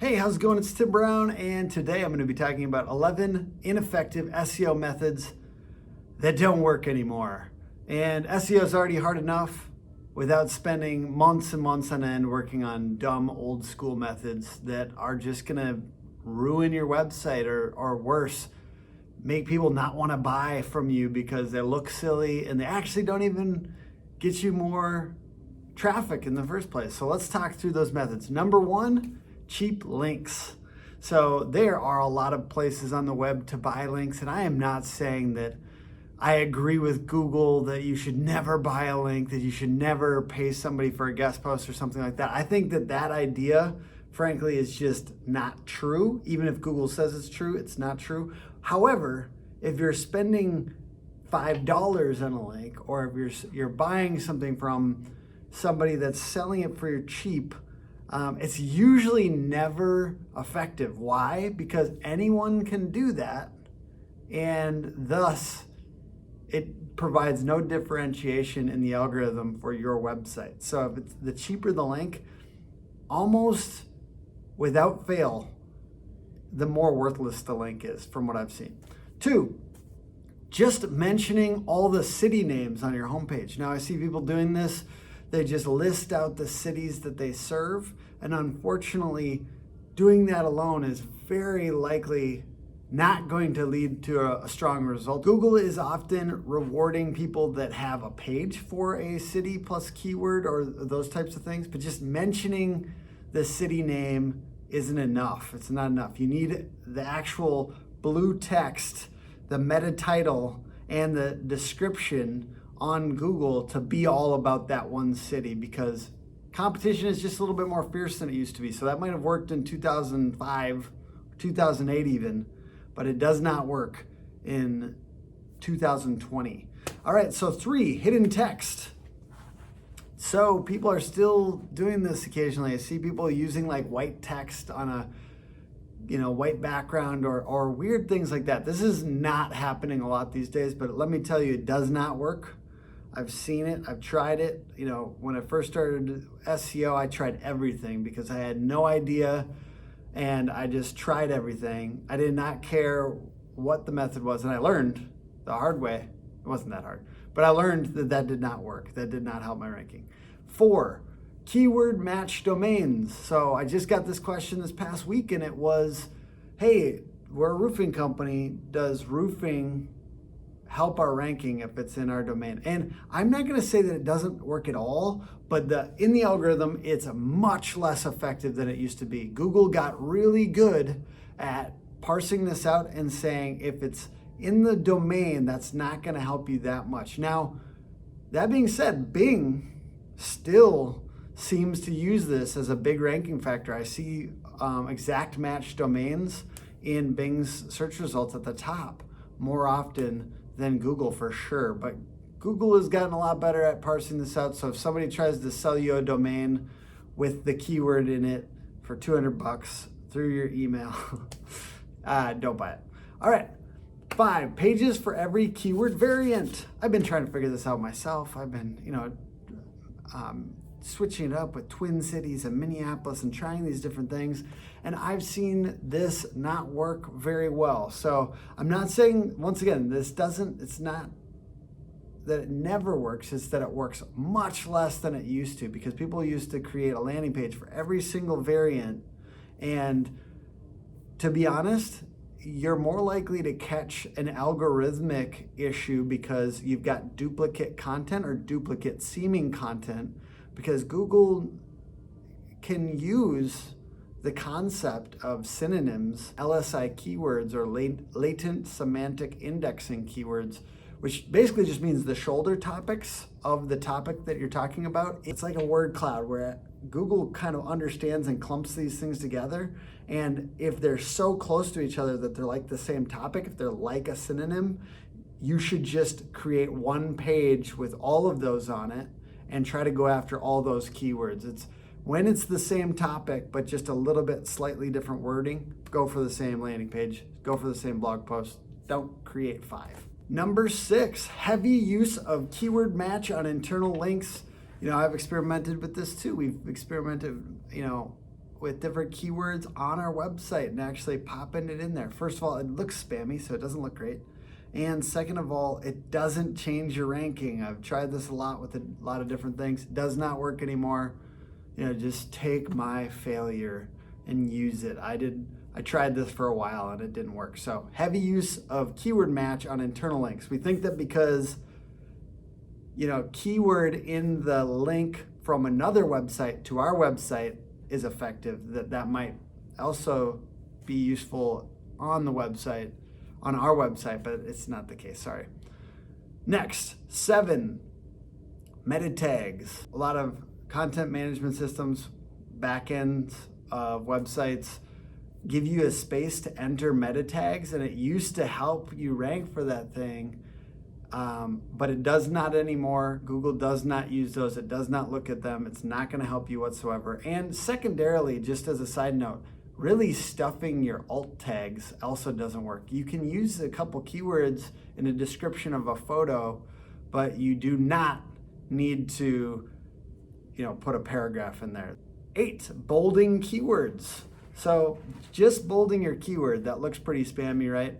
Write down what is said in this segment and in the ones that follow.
Hey, how's it going? It's Tim Brown, and today I'm going to be talking about 11 ineffective SEO methods that don't work anymore. And SEO is already hard enough without spending months and months on end working on dumb old school methods that are just going to ruin your website or worse, make people not want to buy from you because they look silly and they actually don't even get you more traffic in the first place. So let's talk through those methods. Number one, cheap links. So there are a lot of places on the web to buy links, and I am not saying that I agree with Google that you should never buy a link, that you should never pay somebody for a guest post or something like that. I think that idea, frankly, is just not true. Even if Google says it's true, it's not true. However, if you're spending $5 on a link, or if you're buying something from somebody that's selling it for cheap, it's usually never effective. Why? Because anyone can do that, and thus it provides no differentiation in the algorithm for your website. So if it's the cheaper the link, almost without fail, the more worthless the link is, from what I've seen. Two, just mentioning all the city names on your homepage. Now I see people doing this. They just list out the cities that they serve, and unfortunately, doing that alone is very likely not going to lead to a strong result. Google is often rewarding people that have a page for a city plus keyword or those types of things, but just mentioning the city name isn't enough. It's not enough. You need the actual blue text, the meta title, and the description on Google to be all about that one city, because competition is just a little bit more fierce than it used to be. So that might have worked in 2005, 2008 even, but it does not work in 2020. All right, so three, hidden text. So people are still doing this occasionally. I see people using like white text on a white background or weird things like that. This is not happening a lot these days, but let me tell you, it does not work. I've seen it, I've tried it. When I first started SEO, I tried everything because I had no idea, and I just tried everything. I did not care what the method was, and I learned the hard way. It wasn't that hard, but I learned that did not work. That did not help my ranking. 4, keyword match domains. So I just got this question this past week, and it was, hey, we're a roofing company. Does roofing help our ranking if it's in our domain? And I'm not going to say that it doesn't work at all, but in the algorithm, it's much less effective than it used to be. Google got really good at parsing this out and saying if it's in the domain, that's not going to help you that much. Now, that being said, Bing still seems to use this as a big ranking factor. I see exact match domains in Bing's search results at the top more often than Google, for sure. But Google has gotten a lot better at parsing this out. So if somebody tries to sell you a domain with the keyword in it for $200 through your email, don't buy it. All right. 5, pages for every keyword variant. I've been trying to figure this out myself. I've been, switching it up with Twin Cities and Minneapolis and trying these different things. And I've seen this not work very well. So I'm not saying, once again, it's not that it never works, it's that it works much less than it used to, because people used to create a landing page for every single variant. And to be honest, you're more likely to catch an algorithmic issue because you've got duplicate content or duplicate seeming content, because Google can use the concept of synonyms, LSI keywords, or latent semantic indexing keywords, which basically just means the shoulder topics of the topic that you're talking about. It's like a word cloud where Google kind of understands and clumps these things together. And if they're so close to each other that they're like the same topic, if they're like a synonym, you should just create one page with all of those on it and try to go after all those keywords. When it's the same topic, but just a little bit slightly different wording, go for the same landing page, go for the same blog post. Don't create 5. Number 6, heavy use of keyword match on internal links. I've experimented with this too. We've experimented, with different keywords on our website and actually popping it in there. First of all, it looks spammy, so it doesn't look great. And second of all, it doesn't change your ranking. I've tried this a lot with a lot of different things. It does not work anymore. Just take my failure and use it. I tried this for a while and it didn't work. So heavy use of keyword match on internal links. We think that because keyword in the link from another website to our website is effective, that might also be useful on the website, on our website, but it's not the case, sorry. Next, 7, meta tags. A lot of content management systems, backends of websites give you a space to enter meta tags, and it used to help you rank for that thing, but it does not anymore. Google does not use those. It does not look at them. It's not going to help you whatsoever. And secondarily, just as a side note, really stuffing your alt tags also doesn't work. You can use a couple keywords in a description of a photo, but you do not need to, put a paragraph in there. 8, bolding keywords. So just bolding your keyword, that looks pretty spammy, right?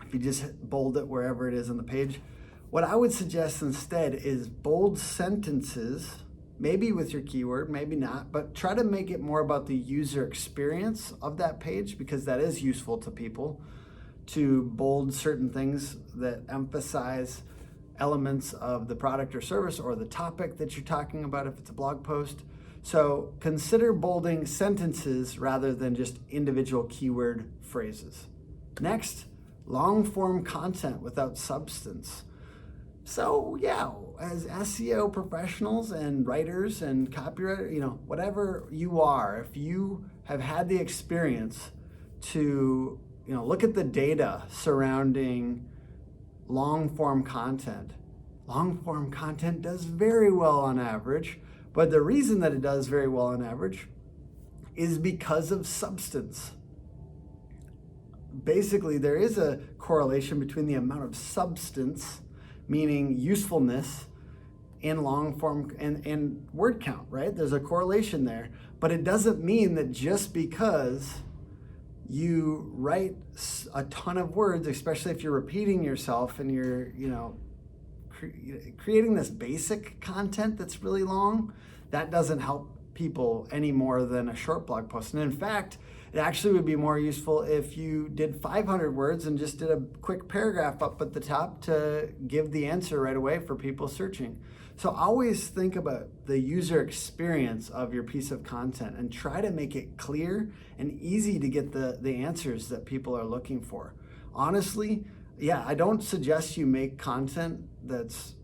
If you just bold it wherever it is on the page. What I would suggest instead is bold sentences, maybe with your keyword, maybe not, but try to make it more about the user experience of that page, because that is useful to people, to bold certain things that emphasize elements of the product or service or the topic that you're talking about if it's a blog post. So consider bolding sentences rather than just individual keyword phrases. Next, long form content without substance. So yeah, as SEO professionals and writers and copywriters, whatever you are, if you have had the experience to, look at the data surrounding long form content does very well on average. But the reason that it does very well on average is because of substance. Basically, there is a correlation between the amount of substance, meaning usefulness, in long form and word count, right? There's a correlation there. But it doesn't mean that just because you write a ton of words, especially if you're repeating yourself and you're, creating this basic content that's really long, that doesn't help people any more than a short blog post. And in fact, it actually would be more useful if you did 500 words and just did a quick paragraph up at the top to give the answer right away for people searching. So always think about the user experience of your piece of content and try to make it clear and easy to get the answers that people are looking for. Honestly, I don't suggest you make content that's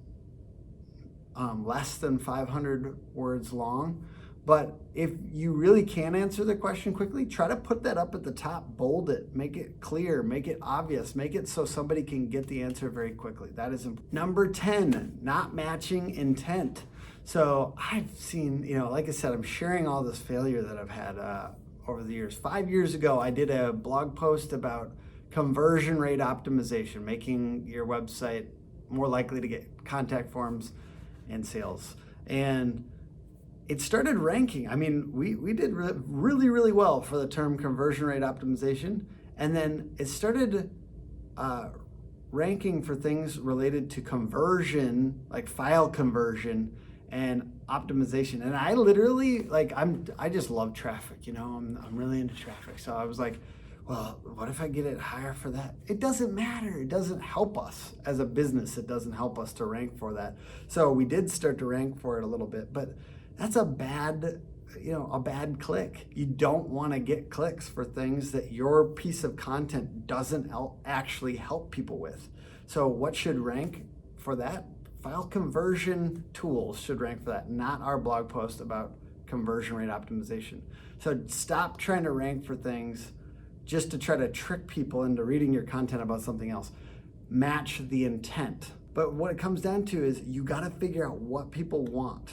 less than 500 words long, but if you really can answer the question quickly, try to put that up at the top, bold it, make it clear, make it obvious, make it so somebody can get the answer very quickly. That is important. Number 10, not matching intent. So I've seen, like I said, I'm sharing all this failure that I've had over the years. 5 years ago, I did a blog post about conversion rate optimization, making your website more likely to get contact forms and sales. And it started ranking. I mean, we did really, really well for the term conversion rate optimization. And then it started ranking for things related to conversion, like file conversion and optimization. And I literally, I just love traffic, I'm really into traffic. So I was like, well, what if I get it higher for that? It doesn't matter. It doesn't help us as a business. It doesn't help us to rank for that. So we did start to rank for it a little bit, but that's a bad click. You don't want to get clicks for things that your piece of content doesn't actually help people with. So what should rank for that? File conversion tools should rank for that, not our blog post about conversion rate optimization. So stop trying to rank for things just to try to trick people into reading your content about something else. Match the intent. But what it comes down to is you got to figure out what people want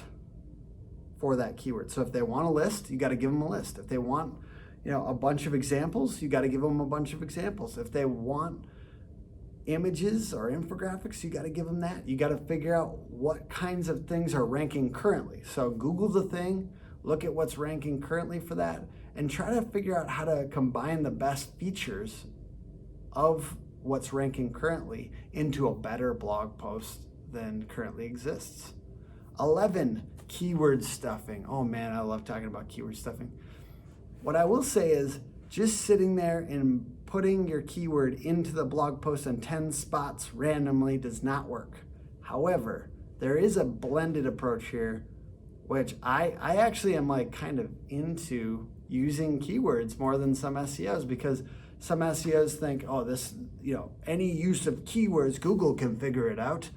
for that keyword. So if they want a list, you got to give them a list. If they want, a bunch of examples, you got to give them a bunch of examples. If they want images or infographics, you got to give them that. You got to figure out what kinds of things are ranking currently. So Google the thing, look at what's ranking currently for that, and try to figure out how to combine the best features of what's ranking currently into a better blog post than currently exists. 11, keyword stuffing. Oh man, I love talking about keyword stuffing. What I will say is just sitting there and putting your keyword into the blog post in 10 spots randomly does not work. However, there is a blended approach here, which I actually am like kind of into using keywords more than some SEOs, because some SEOs think, oh, this, any use of keywords, Google can figure it out.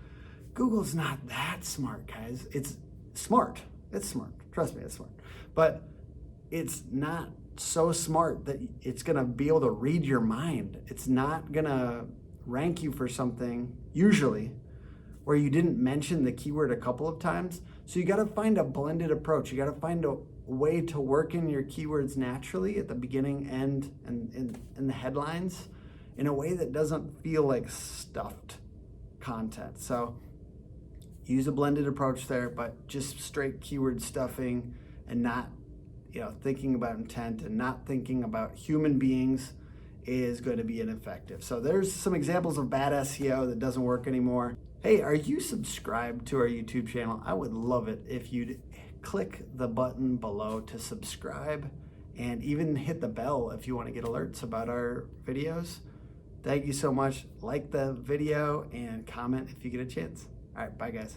Google's not that smart, guys. It's smart. It's smart. Trust me, it's smart. But it's not so smart that it's gonna be able to read your mind. It's not gonna rank you for something, usually, where you didn't mention the keyword a couple of times. So you gotta find a blended approach. You gotta find a way to work in your keywords naturally at the beginning, end, and in the headlines in a way that doesn't feel like stuffed content. So use a blended approach there, but just straight keyword stuffing and not thinking about intent and not thinking about human beings is going to be ineffective. So there's some examples of bad SEO that doesn't work anymore. Hey, are you subscribed to our YouTube channel? I would love it if you'd click the button below to subscribe and even hit the bell if you want to get alerts about our videos. Thank you so much. Like the video and comment if you get a chance. All right, bye guys.